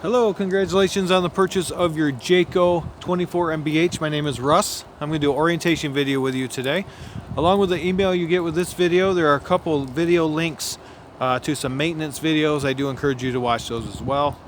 Hello, congratulations on the purchase of your Jayco 24 MBH. My name is Russ. I'm going to do an orientation video with you today. Along with the email you get with this video, there are a couple video links to some maintenance videos. I do encourage you to watch those as well.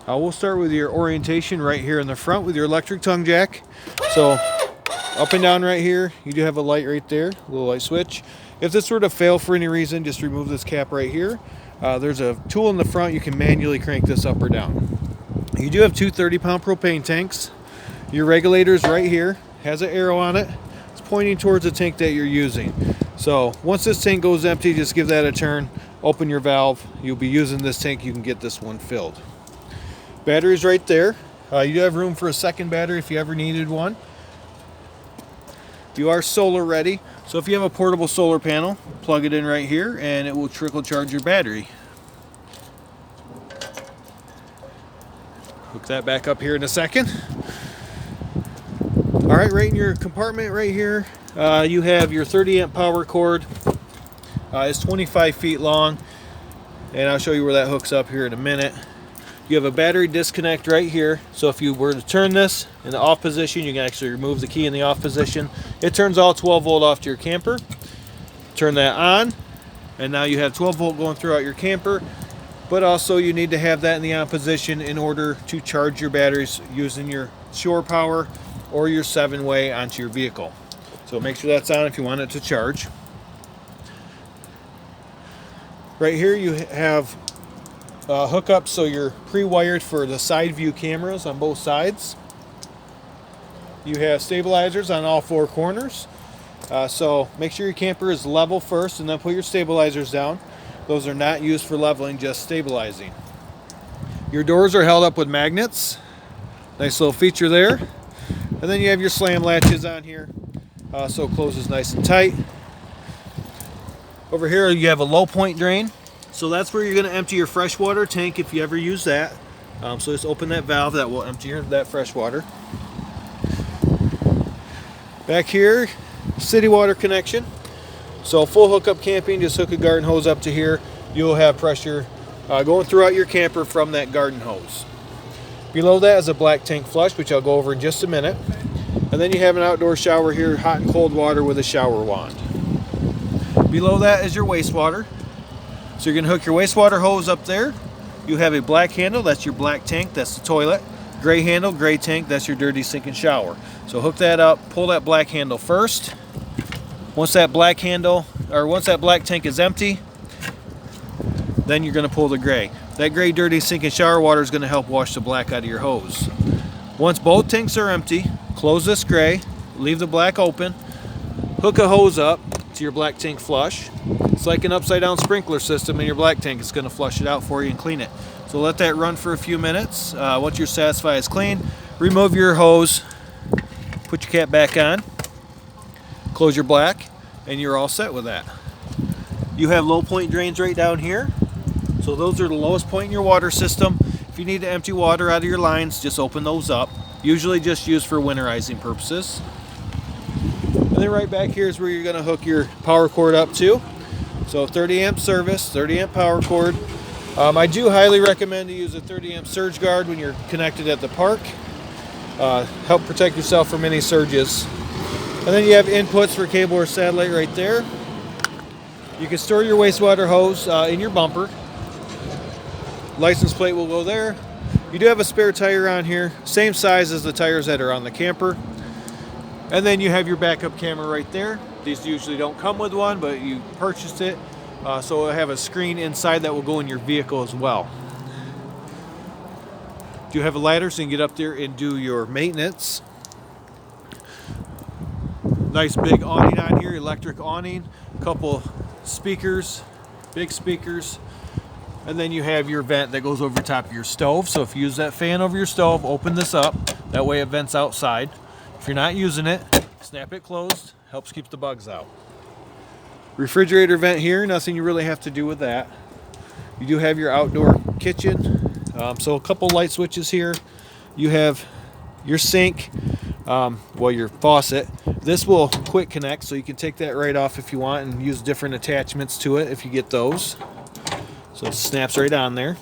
We'll start with your orientation right here in the front with your electric tongue jack. So up and down right here, you do have a light right there, a little light switch. If this were to fail for any reason, just remove this cap right here. There's a tool in the front, you can manually crank this up or down. You do have two 30-pound propane tanks. Your regulator's right here, has an arrow on it. It's pointing towards the tank that you're using. So once this tank goes empty, just give that a turn, open your valve. You'll be using this tank, you can get this one filled. Battery's right there. You do have room for a second battery if you ever needed one. You are solar ready, so if you have a portable solar panel, plug it in right here and it will trickle charge your battery. Hook that back up here in a second. Alright, right in your compartment right here, you have your 30 amp power cord. It's 25 feet long, and I'll show you where that hooks up here in a minute. You have a battery disconnect right here, so if you were to turn this in the off position, you can actually remove the key in the off position. It turns all 12 volt off to your camper. Turn that on, and now you have 12 volt going throughout your camper, but also you need to have that in the on position in order to charge your batteries using your shore power or your 7-way onto your vehicle. So make sure that's on if you want it to charge. Right here you have hookups, so you're pre-wired for the side view cameras on both sides. You have stabilizers on all four corners. So make sure your camper is level first and then put your stabilizers down. Those are not used for leveling, just stabilizing. Your doors are held up with magnets. Nice little feature there. And then you have your slam latches on here, so it closes nice and tight. Over here you have a low point drain. So that's where you're going to empty your freshwater tank if you ever use that. So just open that valve, that will empty that fresh water. Back here, city water connection. So full hookup camping, just hook a garden hose up to here. You'll have pressure going throughout your camper from that garden hose. Below that is a black tank flush, which I'll go over in just a minute. And then you have an outdoor shower here, hot and cold water with a shower wand. Below that is your wastewater. So you're going to hook your wastewater hose up there. You have a black handle, that's your black tank, that's the toilet. Gray handle, gray tank, that's your dirty sink and shower. So hook that up, pull that black handle first. Once that black tank is empty, then you're going to pull the gray. That gray dirty sink and shower water is going to help wash the black out of your hose. Once both tanks are empty, close this gray, leave the black open, hook a hose up to your black tank flush. It's like an upside down sprinkler system in your black tank. It's going to flush it out for you and clean it. So let that run for a few minutes. Once you're satisfied it's clean, remove your hose, put your cap back on, close your black, and you're all set with that. You have low point drains right down here. So those are the lowest point in your water system. If you need to empty water out of your lines, just open those up. Usually just used for winterizing purposes. And then right back here is where you're going to hook your power cord up to. So 30 amp service, 30 amp power cord. I do highly recommend to use a 30 amp surge guard when you're connected at the park. Help protect yourself from any surges. And then you have inputs for cable or satellite right there. You can store your wastewater hose in your bumper. License plate will go there. You do have a spare tire on here, same size as the tires that are on the camper. And then you have your backup camera right there. These usually don't come with one, but you purchased it. So it'll have a screen inside that will go in your vehicle as well. You have a ladder so you can get up there and do your maintenance. Nice big awning on here, electric awning. A couple speakers, big speakers. And then you have your vent that goes over top of your stove. So if you use that fan over your stove, open this up. That way it vents outside. If you're not using it, snap it closed. Helps keep the bugs out. Refrigerator vent here, nothing you really have to do with that. You do have your outdoor kitchen. So a couple light switches here. You have your sink, your faucet. This will quick connect, so you can take that right off if you want and use different attachments to it if you get those. So it snaps right on there.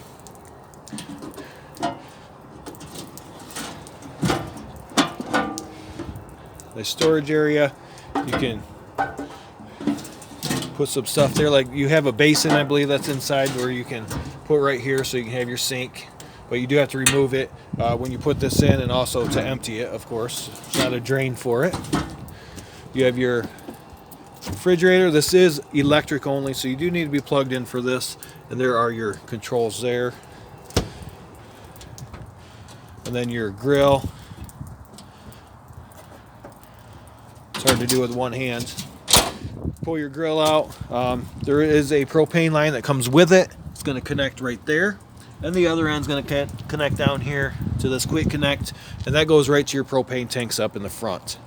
The storage area, you can put some stuff there, like you have a basin, I believe, that's inside where you can put right here so you can have your sink, but you do have to remove it when you put this in, and also to empty it, of course. It's not a drain for it. You have your refrigerator. This is electric only, so you do need to be plugged in for this, and there are your controls there. And then your grill. It's hard to do with one hand. Pull your grill out. There is a propane line that comes with it. It's going to connect right there, and the other end's going to connect down here to this quick connect, and that goes right to your propane tanks up in the front.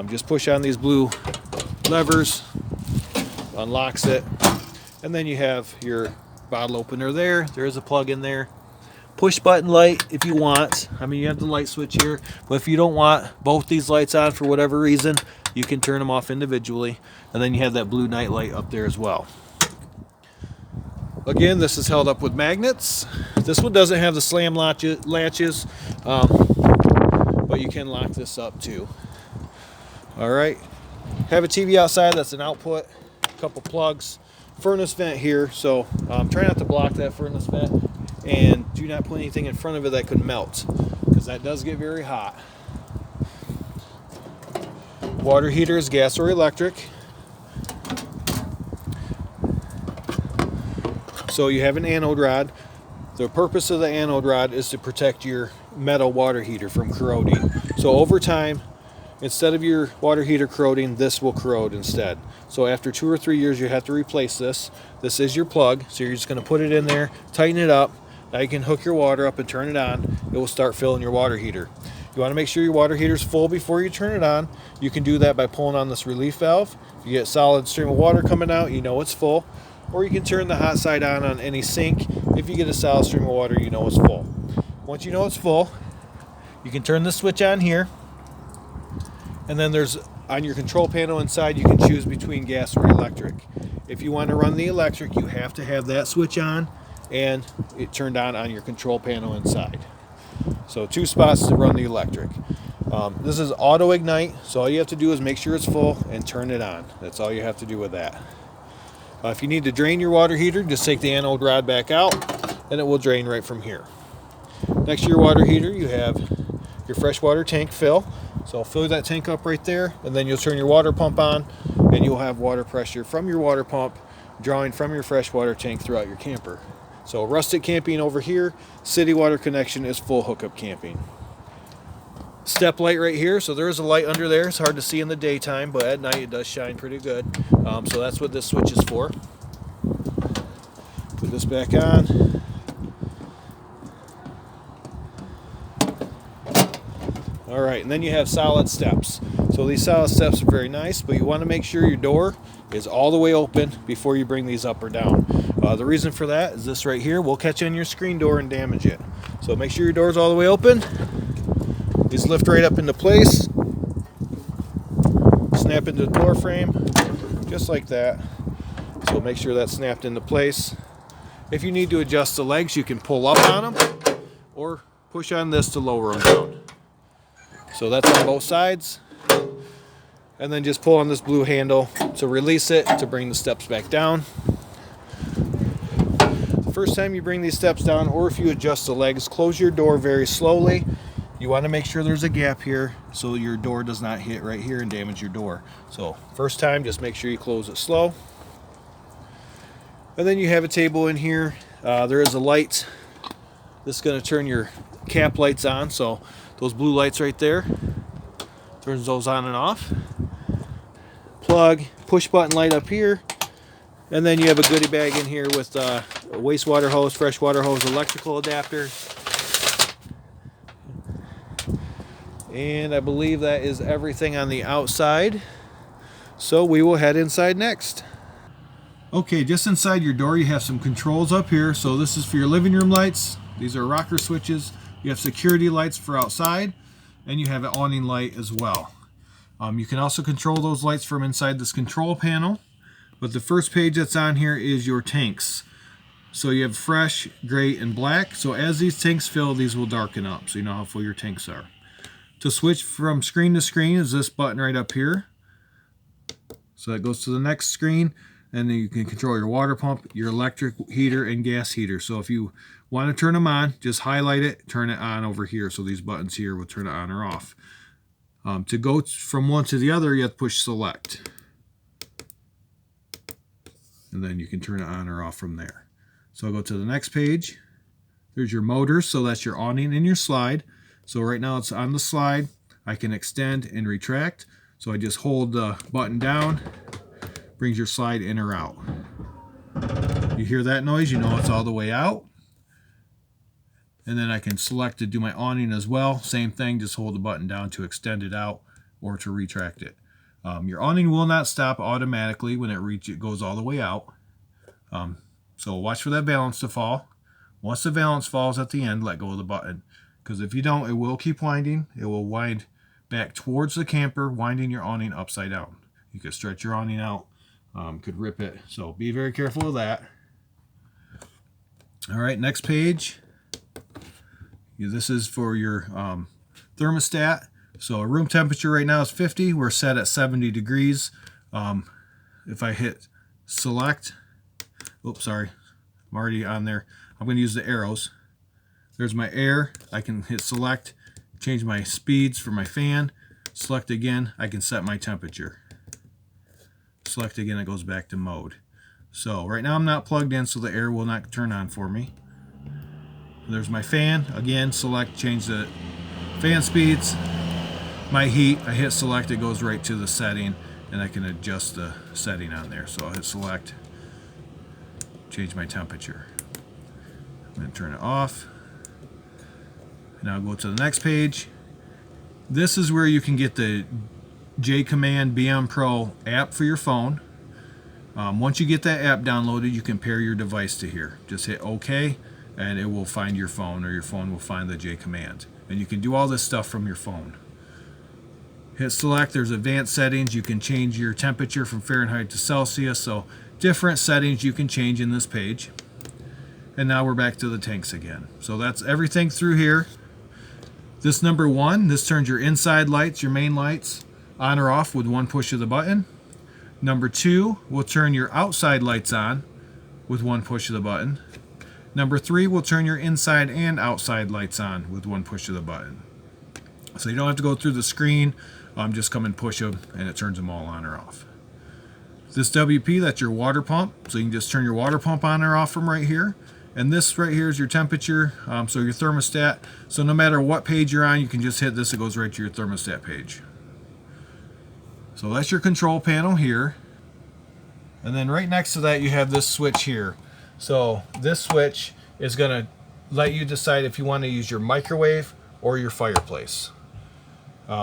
Just push on these blue levers, unlocks it, and then you have your bottle opener there. There is a plug in there. Push button light if you want. I mean, you have the light switch here, but if you don't want both these lights on for whatever reason, you can turn them off individually, and then you have that blue night light up there as well. Again, this is held up with magnets. This one doesn't have the slam latches, but you can lock this up too. All right, have a TV outside, that's an output, a couple plugs, furnace vent here, so try not to block that furnace vent, and do not put anything in front of it that could melt, because that does get very hot. Water heater is gas or electric. So you have an anode rod. The purpose of the anode rod is to protect your metal water heater from corroding. So over time, instead of your water heater corroding, this will corrode instead. So after 2 or 3 years, you have to replace this. This is your plug, so you're just going to put it in there, tighten it up. Now you can hook your water up and turn it on. It will start filling your water heater. You want to make sure your water heater is full before you turn it on. You can do that by pulling on this relief valve. If you get a solid stream of water coming out, you know it's full. Or you can turn the hot side on any sink. If you get a solid stream of water, you know it's full. Once you know it's full, you can turn the switch on here. And then there's, on your control panel inside, you can choose between gas or electric. If you want to run the electric, you have to have that switch on and it turned on your control panel inside. So 2 spots to run the electric. This is auto ignite, so all you have to do is make sure it's full and turn it on. That's all you have to do with that. If you need to drain your water heater, just take the anode rod back out and it will drain right from here. Next to your water heater, you have your freshwater tank fill. So fill that tank up right there, and then you'll turn your water pump on and you'll have water pressure from your water pump drawing from your freshwater tank throughout your camper. So rustic camping over here, city water connection is full hookup camping. Step light right here, so there is a light under there. It's hard to see in the daytime, but at night it does shine pretty good. So that's what this switch is for. Put this back on. All right, and then you have solid steps. So these solid steps are very nice, but you want to make sure your door is all the way open before you bring these up or down. The reason for that is this right here will catch on your screen door and damage it. So make sure your door is all the way open. These lift right up into place. Snap into the door frame, just like that. So make sure that's snapped into place. If you need to adjust the legs, you can pull up on them or push on this to lower them down. So that's on both sides. And then just pull on this blue handle to release it to bring the steps back down. The first time you bring these steps down, or if you adjust the legs, close your door very slowly. You want to make sure there's a gap here so your door does not hit right here and damage your door. So first time, just make sure you close it slow. And then you have a table in here. There is a light. This is going to turn your cap lights on. So those blue lights right there, turns those on and off. Plug, push button light up here. And then you have a goodie bag in here with a wastewater hose, freshwater hose, electrical adapter. And I believe that is everything on the outside. So we will head inside next. Okay, just inside your door you have some controls up here. So this is for your living room lights. These are rocker switches. You have security lights for outside, and you have an awning light as well. You can also control those lights from inside this control panel. But the first page that's on here is your tanks. So you have fresh, gray, and black. So as these tanks fill, these will darken up so you know how full your tanks are. To switch from screen to screen is this button right up here. So that goes to the next screen, and then you can control your water pump, your electric heater, and gas heater. So if you want to turn them on, just highlight it, turn it on over here. So these buttons here will turn it on or off. To go from one to the other, you have to push select. And then you can turn it on or off from there. So I'll go to the next page. There's your motors, so that's your awning and your slide. So right now it's on the slide. I can extend and retract. So I just hold the button down, brings your slide in or out. You hear that noise, you know it's all the way out. And then I can select to do my awning as well. Same thing, just hold the button down to extend it out or to retract it. Your awning will not stop automatically when it goes all the way out. So watch for that valance to fall. Once the valance falls at the end, let go of the button. Because if you don't, it will keep winding. It will wind back towards the camper, winding your awning upside down. You could stretch your awning out, could rip it. So be very careful of that. All right, next page. This is for your thermostat. So room temperature right now is 50. We're set at 70 degrees. If I hit select, oops, sorry, I'm already on there. I'm going to use the arrows. There's my air. I can hit select, change my speeds for my fan. Select again, I can set my temperature. Select again, it goes back to mode. So right now I'm not plugged in, so the air will not turn on for me. There's my fan. Again, select, change the fan speeds. My heat, I hit select, it goes right to the setting, and I can adjust the setting on there. So I'll hit select, change my temperature. I'm going to turn it off. Now go to the next page. This is where you can get the J-Command BM Pro app for your phone. Once you get that app downloaded, you can pair your device to here. Just hit OK, and it will find your phone, or your phone will find the J-Command. And you can do all this stuff from your phone. Hit select, there's advanced settings. You can change your temperature from Fahrenheit to Celsius, so different settings you can change in this page. And now we're back to the tanks again. So that's everything through here. This number 1, this turns your inside lights, your main lights, on or off with one push of the button. Number 2 will turn your outside lights on with one push of the button. Number 3 will turn your inside and outside lights on with one push of the button. So you don't have to go through the screen, just come and push them and it turns them all on or off. This WP, that's your water pump, so you can just turn your water pump on or off from right here. And this right here is your temperature, so your thermostat. So no matter what page you're on, you can just hit this, it goes right to your thermostat page. So that's your control panel here. And then right next to that you have this switch here. So this switch is going to let you decide if you want to use your microwave or your fireplace.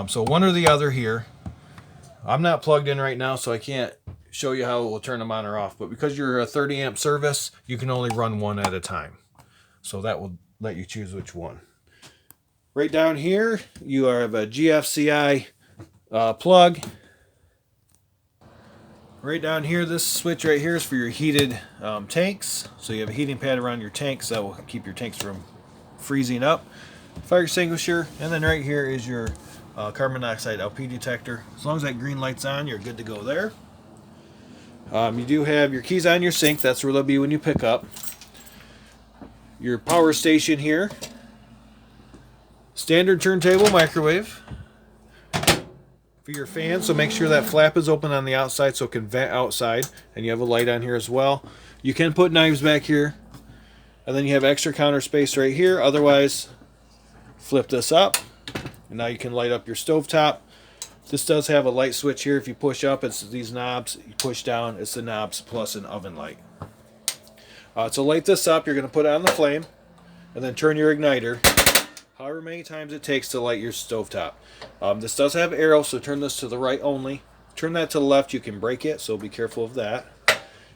So one or the other here. I'm not plugged in right now, so I can't show you how it will turn them on or off, but because you're a 30 amp service, you can only run one at a time. So that will let you choose which one. Right down here, you have a GFCI plug. Right down here, this switch right here is for your heated tanks. So you have a heating pad around your tanks that will keep your tanks from freezing up. Fire extinguisher, and then right here is your carbon monoxide LP detector. As long as that green light's on, you're good to go there. You do have your keys on your sink. That's where they'll be when you pick up. Your power station here. Standard turntable microwave. For your fan, so make sure that flap is open on the outside so it can vent outside. And you have a light on here as well. You can put knives back here. And then you have extra counter space right here. Otherwise, flip this up. And now you can light up your stovetop. This does have a light switch here. If you push up, it's these knobs. You push down, it's the knobs plus an oven light. To light this up, you're going to put it on the flame and then turn your igniter however many times it takes to light your stovetop. This does have arrows, so turn this to the right only. Turn that to the left, you can break it, so be careful of that.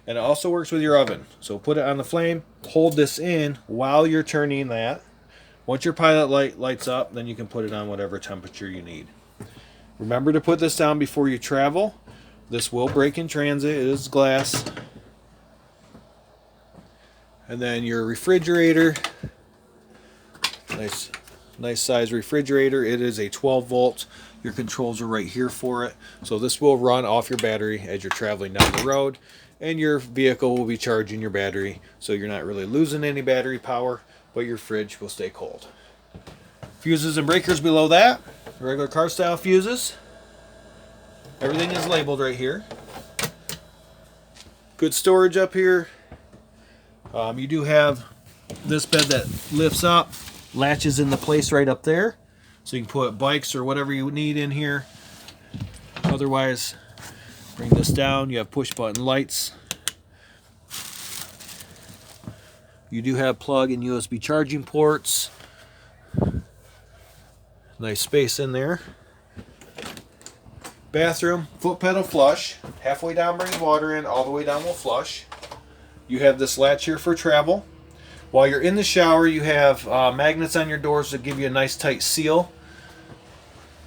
And it also works with your oven. So put it on the flame, hold this in while you're turning that. Once your pilot light lights up, then you can put it on whatever temperature you need. Remember to put this down before you travel. This will break in transit. It is glass. And then your refrigerator, nice size refrigerator. It is a 12 volt. Your controls are right here for it. So this will run off your battery as you're traveling down the road, and your vehicle will be charging your battery, so you're not really losing any battery power, but your fridge will stay cold. Fuses and breakers below that, regular car style fuses. Everything is labeled right here. Good storage up here. You do have this bed that lifts up, latches into place right up there, so you can put bikes or whatever you need in here. Otherwise, bring this down. You have push button lights. You do have plug and USB charging ports. Nice space in there. Bathroom, foot pedal flush. Halfway down brings water in, all the way down will flush. You have this latch here for travel. While you're in the shower, you have magnets on your doors that give you a nice tight seal.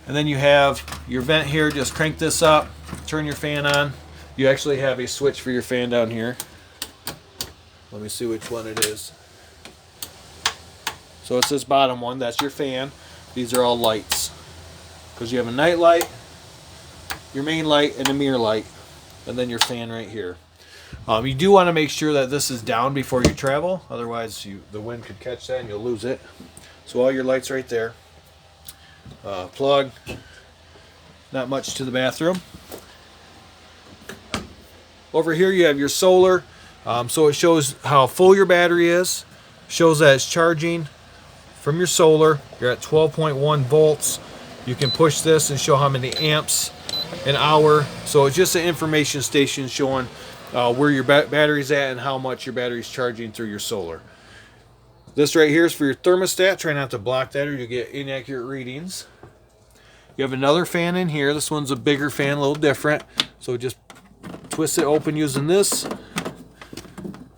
And then you have your vent here. Just crank this up, turn your fan on. You actually have a switch for your fan down here. Let me see which one it is. So it's this bottom one, that's your fan. These are all lights, because you have a night light, your main light, and a mirror light, and then your fan right here. You do want to make sure that this is down before you travel, otherwise the wind could catch that and you'll lose it. So all your lights right there. Plug. Not much to the bathroom. Over here you have your solar. So it shows how full your battery is. Shows that it's charging from your solar. You're at 12.1 volts. You can push this and show how many amps an hour. So it's just an information station showing where your battery's at and how much your battery's charging through your solar. This right here is for your thermostat. Try not to block that or you'll get inaccurate readings. You have another fan in here. This one's a bigger fan, a little different. So just twist it open using this.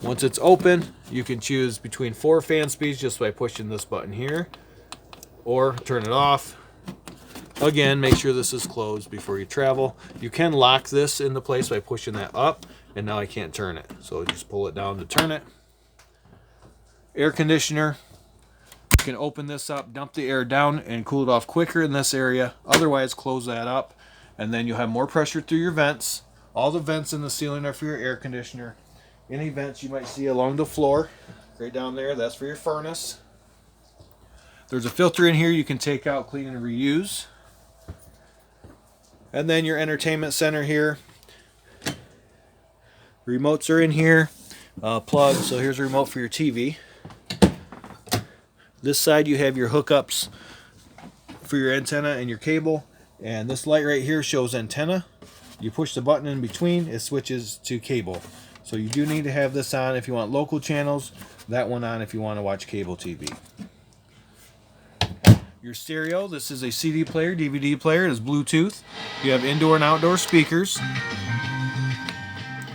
Once it's open, you can choose between 4 fan speeds just by pushing this button here, or turn it off. Again, make sure this is closed before you travel. You can lock this into place by pushing that up, and now I can't turn it. So just pull it down to turn it. Air conditioner. You can open this up, dump the air down, and cool it off quicker in this area. Otherwise, close that up, and then you'll have more pressure through your vents. All the vents in the ceiling are for your air conditioner. Any vents you might see along the floor, right down there, that's for your furnace. There's a filter in here you can take out, clean, and reuse. And then your entertainment center here. Remotes are in here. Plug, so here's a remote for your TV. This side you have your hookups for your antenna and your cable. And this light right here shows antenna. You push the button in between, it switches to cable. So you do need to have this on if you want local channels, that one on if you want to watch cable TV. Your stereo, this is a CD player, DVD player, it is Bluetooth. You have indoor and outdoor speakers.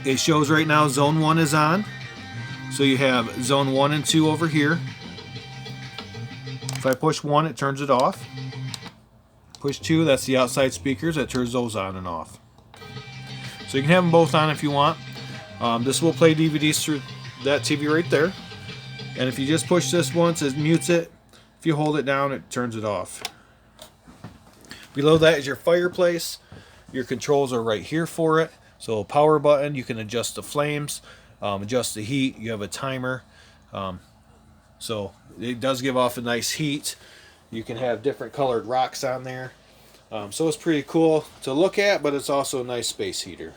It shows right now zone 1 is on. So you have zone 1 and 2 over here. If I push 1, it turns it off. Push 2, that's the outside speakers, that turns those on and off. So you can have them both on if you want. This will play DVDs through that TV right there. And if you just push this once, it mutes it. If you hold it down, it turns it off. Below that is your fireplace. Your controls are right here for it. So power button, you can adjust the flames, adjust the heat. You have a timer. So it does give off a nice heat. You can have different colored rocks on there. So it's pretty cool to look at, but it's also a nice space heater.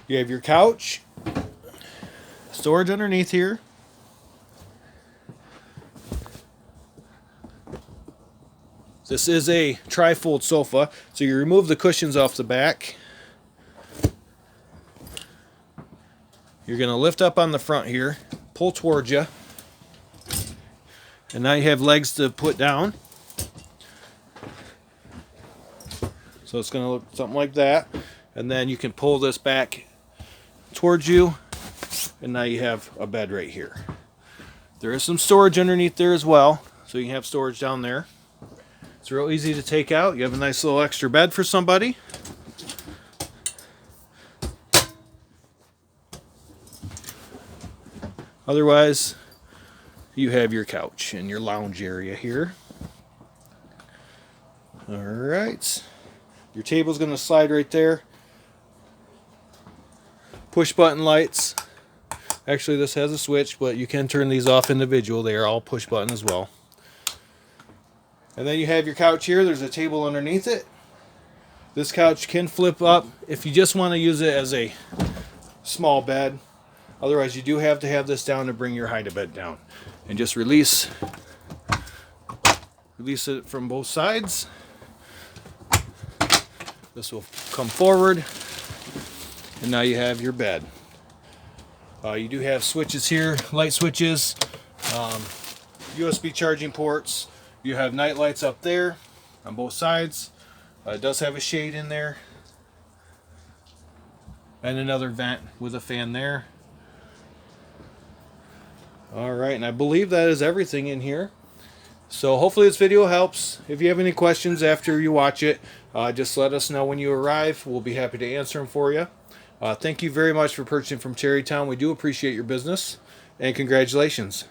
You have your couch, storage underneath here. This is a tri-fold sofa, so you remove the cushions off the back. You're going to lift up on the front here, pull towards you, and now you have legs to put down. So it's going to look something like that, and then you can pull this back towards you, and now you have a bed right here. There is some storage underneath there as well, so you can have storage down there. It's real easy to take out. You have a nice little extra bed for somebody. Otherwise, you have your couch and your lounge area here. All right. Your table's going to slide right there. Push button lights. Actually, this has a switch, but you can turn these off individual. They are all push button as well. And then you have your couch here. There's a table underneath it. This couch can flip up if you just want to use it as a small bed. Otherwise, you do have to have this down to bring your hide-a-bed down. And just release it from both sides. This will come forward, and now you have your bed. You do have switches here, light switches, USB charging ports. You have night lights up there on both sides. It does have a shade in there, and another vent with a fan there. Alright, and I believe that is everything in here. So hopefully this video helps. If you have any questions after you watch it, just let us know when you arrive. We'll be happy to answer them for you. Thank you very much for purchasing from TerryTown. We do appreciate your business, and congratulations.